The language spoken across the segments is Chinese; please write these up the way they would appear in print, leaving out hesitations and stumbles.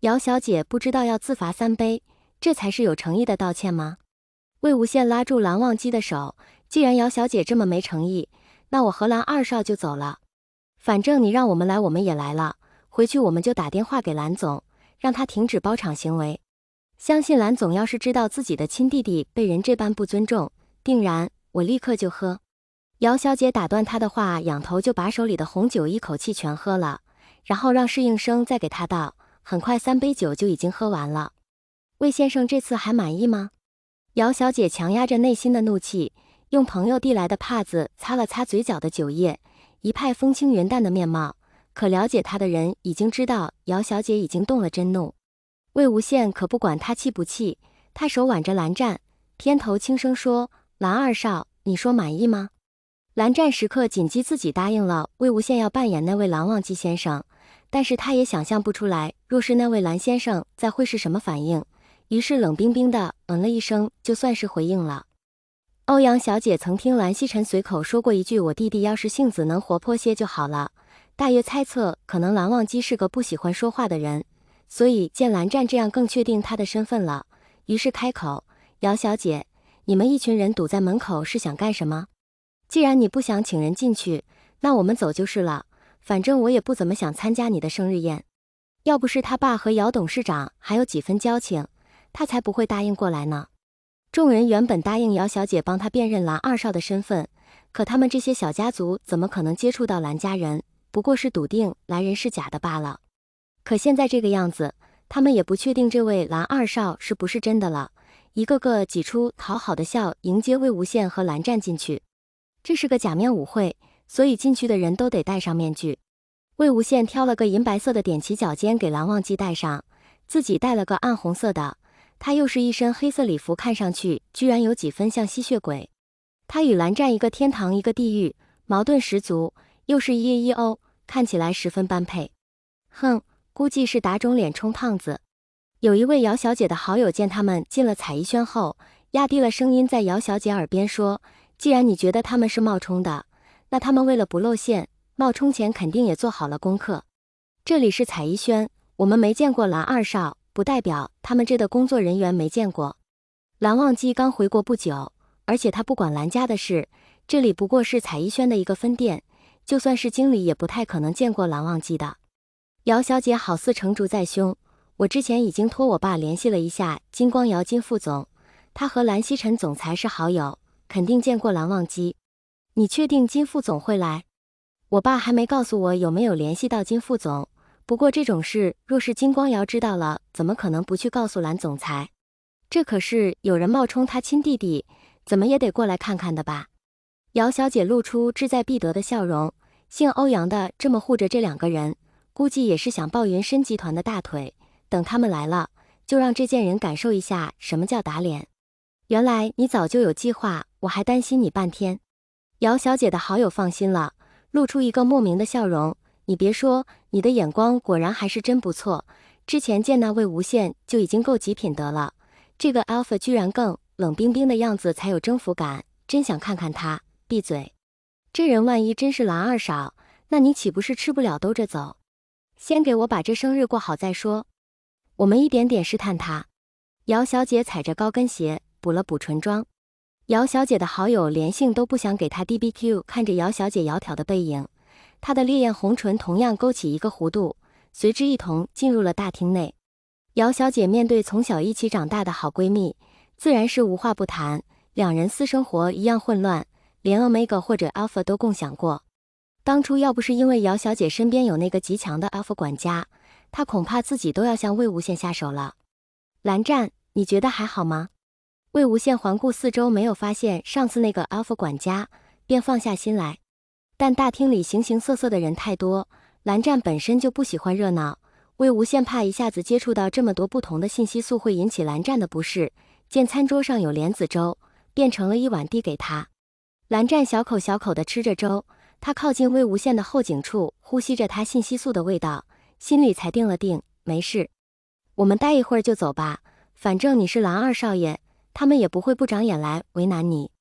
姚小姐不知道要自罚3杯，这才是有诚意的道歉吗？魏无羡拉住蓝忘机的手，既然姚小姐这么没诚意，那我和蓝二少就走了。反正你让我们来，我们也来了，回去我们就打电话给蓝总，让他停止包场行为。相信蓝总要是知道自己的亲弟弟被人这般不尊重，定然我立刻就喝。姚小姐打断他的话，仰头就把手里的红酒一口气全喝了，然后让侍应生再给他倒，很快3杯酒就已经喝完了。魏先生这次还满意吗？姚小姐强压着内心的怒气，用朋友递来的帕子擦了擦嘴角的酒液，一派风轻云淡的面貌。可了解她的人已经知道，姚小姐已经动了真怒。魏无羡可不管她气不气，他手挽着蓝湛，偏头轻声说：“蓝二少，你说满意吗？”蓝湛时刻谨记自己答应了魏无羡要扮演那位蓝忘机先生，但是他也想象不出来，若是那位蓝先生在会是什么反应，于是冷冰冰的了一声，就算是回应了。欧阳小姐曾听蓝曦臣随口说过一句：“我弟弟要是性子能活泼些就好了。”大约猜测可能蓝忘机是个不喜欢说话的人，所以见蓝湛这样更确定他的身份了，于是开口：“姚小姐，你们一群人堵在门口是想干什么？既然你不想请人进去，那我们走就是了，反正我也不怎么想参加你的生日宴。要不是他爸和姚董事长还有几分交情，他才不会答应过来呢。”众人原本答应姚小姐帮他辨认蓝二少的身份，可他们这些小家族怎么可能接触到蓝家人，不过是笃定蓝人是假的罢了。可现在这个样子，他们也不确定这位蓝二少是不是真的了，一个个挤出讨好的笑迎接魏无羡和蓝湛进去。这是个假面舞会，所以进去的人都得戴上面具。魏无羡挑了个银白色的踮起脚尖给蓝忘机戴上，自己戴了个暗红色的，他又是一身黑色礼服，看上去居然有几分像吸血鬼。他与蓝湛一个天堂一个地狱，矛盾十足，又是一叶一欧，看起来十分般配。哼，估计是打肿脸充胖子。有一位姚小姐的好友见他们进了彩衣轩后，压低了声音在姚小姐耳边说：“既然你觉得他们是冒充的，那他们为了不露馅，冒充前肯定也做好了功课。这里是彩衣轩，我们没见过蓝二少，不代表他们这的工作人员没见过。蓝忘机刚回国不久，而且他不管蓝家的事，这里不过是彩衣轩的一个分店，就算是经理也不太可能见过蓝忘机的。”姚小姐好似成竹在胸，我之前已经托我爸联系了一下金光瑶金副总，他和蓝曦臣总裁是好友，肯定见过蓝忘机。你确定金副总会来？我爸还没告诉我有没有联系到金副总，不过这种事若是金光瑶知道了，怎么可能不去告诉蓝总裁？这可是有人冒充他亲弟弟，怎么也得过来看看的吧。姚小姐露出志在必得的笑容，姓欧阳的这么护着这2个人，估计也是想抱云深集团的大腿，等他们来了，就让这件人感受一下什么叫打脸。原来你早就有计划，我还担心你半天。姚小姐的好友放心了，露出一个莫名的笑容。你别说，你的眼光果然还是真不错，之前见那位无羡就已经够极品德了，这个 Alpha 居然更冷冰冰的样子才有征服感，真想看看他。闭嘴！这人万一真是蓝二少，那你岂不是吃不了兜着走？先给我把这生日过好再说。我们一点点试探他。姚小姐踩着高跟鞋，补了补唇妆。姚小姐的好友连姓都不想给她 DBQ， 看着姚小姐窈窕的背影，她的烈焰红唇同样勾起一个弧度，随之一同进入了大厅内。姚小姐面对从小一起长大的好闺蜜，自然是无话不谈，两人私生活一样混乱，连 Omega 或者 Alpha 都共享过。当初要不是因为姚小姐身边有那个极强的 Alpha 管家，她恐怕自己都要向魏无羡下手了。蓝湛，你觉得还好吗？魏无羡环顾四周，没有发现上次那个 Alpha 管家，便放下心来。但大厅里形形色色的人太多，蓝湛本身就不喜欢热闹，魏无羡怕一下子接触到这么多不同的信息素会引起蓝湛的不适，见餐桌上有莲子粥，便盛了一碗递给他。蓝湛小口小口地吃着粥，他靠近魏无羡的后颈处，呼吸着他信息素的味道，心里才定了定，没事，我们待一会儿就走吧，反正你是蓝二少爷，他们也不会不长眼来为难你。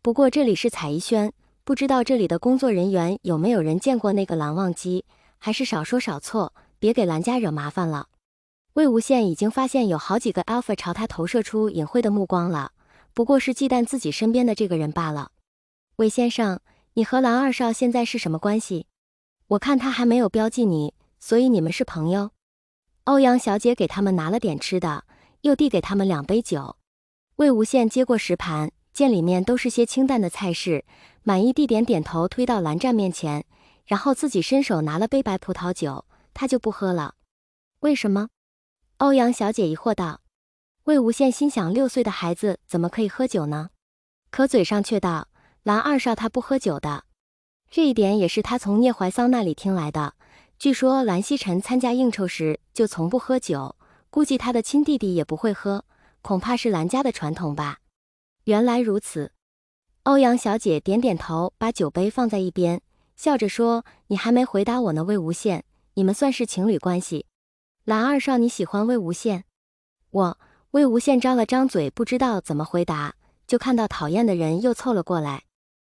不过这里是彩衣轩，不知道这里的工作人员有没有人见过那个蓝忘机，还是少说少错，别给蓝家惹麻烦了。魏无羡已经发现有好几个 Alpha 朝他投射出隐晦的目光了，不过是忌惮自己身边的这个人罢了。魏先生，你和蓝二少现在是什么关系？我看他还没有标记你，所以你们是朋友？欧阳小姐给他们拿了点吃的，又递给他们2杯酒。魏无羡接过食盘，见里面都是些清淡的菜式，满意地点点头，推到蓝湛面前，然后自己伸手拿了杯白葡萄酒，他就不喝了。为什么？欧阳小姐疑惑道。魏无羡心想，6岁的孩子怎么可以喝酒呢？可嘴上却道，蓝二少他不喝酒的。这一点也是他从聂怀桑那里听来的。据说蓝曦臣参加应酬时就从不喝酒，估计他的亲弟弟也不会喝，恐怕是蓝家的传统吧。原来如此。欧阳小姐点点头，把酒杯放在一边，笑着说，你还没回答我呢，魏无羡，你们算是情侣关系？蓝二少你喜欢魏无羡？魏无羡张了张嘴，不知道怎么回答，就看到讨厌的人又凑了过来。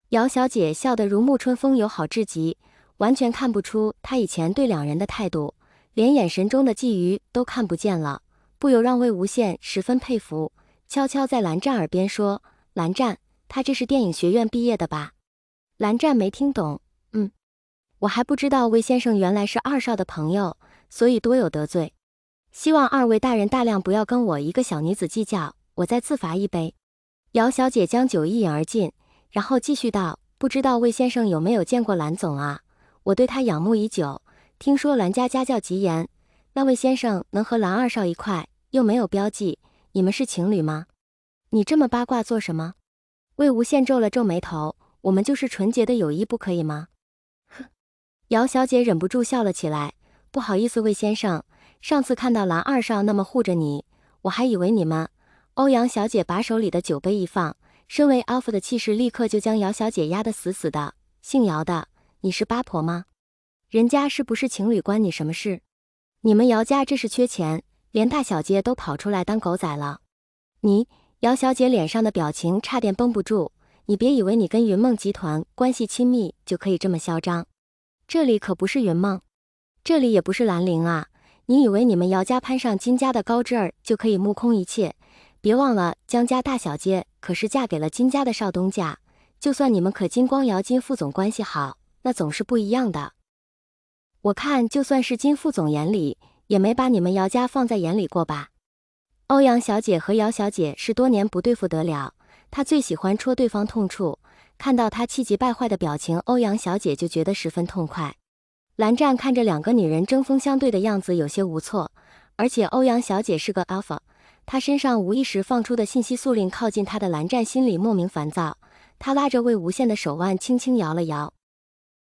姚小姐笑得如沐春风，友好至极，完全看不出她以前对两人的态度，连眼神中的觊觎都看不见了，不由让魏无羡十分佩服，悄悄在蓝湛耳边说，蓝湛，他这是电影学院毕业的吧？蓝湛没听懂，我还不知道魏先生原来是二少的朋友，所以多有得罪。希望2位大人大量不要跟我一个小女子计较，我再自罚一杯。姚小姐将酒一饮而尽，然后继续道，不知道魏先生有没有见过蓝总啊？我对他仰慕已久，听说蓝家家教极严，那魏先生能和蓝二少一块，又没有标记，你们是情侣吗？你这么八卦做什么？魏无羡皱了皱眉头，我们就是纯洁的友谊，不可以吗？哼！姚小姐忍不住笑了起来，不好意思，魏先生，上次看到蓝二少那么护着你，我还以为你们……欧阳小姐把手里的酒杯一放，身为 Alpha 的气势立刻就将姚小姐压得死死的。姓姚的，你是八婆吗？人家是不是情侣关你什么事？你们姚家这是缺钱，连大小姐都跑出来当狗仔了。姚小姐脸上的表情差点绷不住，你别以为你跟云梦集团关系亲密就可以这么嚣张，这里可不是云梦，这里也不是兰陵啊，你以为你们姚家攀上金家的高枝儿就可以目空一切？别忘了江家大小姐可是嫁给了金家的少东家，就算你们可金光姚金副总关系好，那总是不一样的。我看就算是金副总眼里，也没把你们姚家放在眼里过吧。欧阳小姐和姚小姐是多年不对付得了，她最喜欢戳对方痛处，看到她气急败坏的表情，欧阳小姐就觉得十分痛快。蓝湛看着2个女人针锋相对的样子有些无措，而且欧阳小姐是个 Alpha， 她身上无意识放出的信息素令靠近她的蓝湛心里莫名烦躁，她拉着魏无羡的手腕轻轻摇了摇，